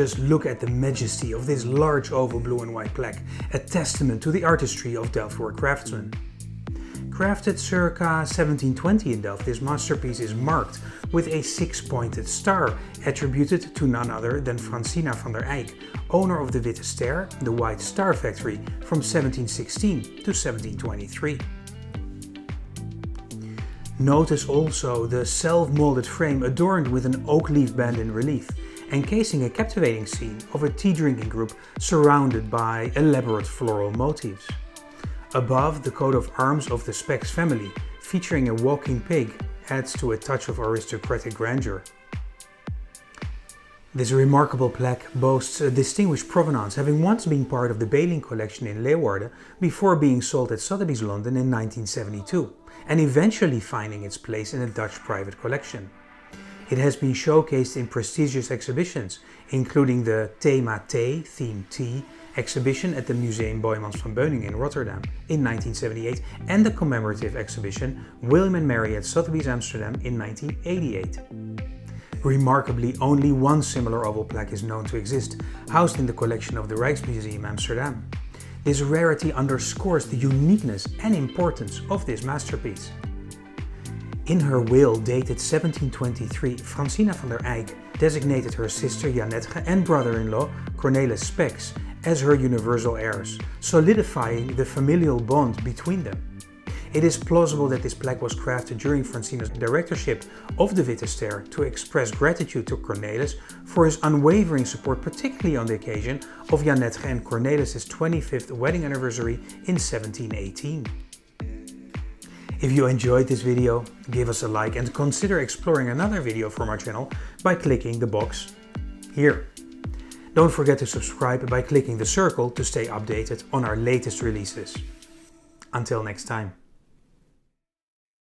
Just look at the majesty of this large oval blue and white plaque, a testament to the artistry of Delftware craftsmen. Crafted circa 1720 in Delft, this masterpiece is marked with a six-pointed star, attributed to none other than Francina van Eijck, owner of the Witte Ster, the White Star Factory, from 1716 to 1723. Notice also the self-molded frame adorned with an oak leaf band in relief, encasing a captivating scene of a tea-drinking group surrounded by elaborate floral motifs. Above, the coat of arms of the Specs family, featuring a walking pig, adds to a touch of aristocratic grandeur. This remarkable plaque boasts a distinguished provenance, having once been part of the Beeling collection in Leeuwarden before being sold at Sotheby's London in 1972, and eventually finding its place in a Dutch private collection. It has been showcased in prestigious exhibitions, including the Thema Thee, Theme Thee exhibition at the Museum Boymans van Beuningen in Rotterdam in 1978 and the Commemorative exhibition William and Mary at Sotheby's Amsterdam in 1988. Remarkably, only one similar oval plaque is known to exist, housed in the collection of the Rijksmuseum Amsterdam. This rarity underscores the uniqueness and importance of this masterpiece. In her will dated 1723, Francina van Eijck designated her sister Jeannette and brother-in-law Cornelis Specs as her universal heirs, solidifying the familial bond between them. It is plausible that this plaque was crafted during Francina's directorship of the Witte Ster to express gratitude to Cornelis for his unwavering support, particularly on the occasion of Jeannette and Cornelis' 25th wedding anniversary in 1718. If you enjoyed this video, give us a like and consider exploring another video from our channel by clicking the box here. Don't forget to subscribe by clicking the circle to stay updated on our latest releases. Until next time.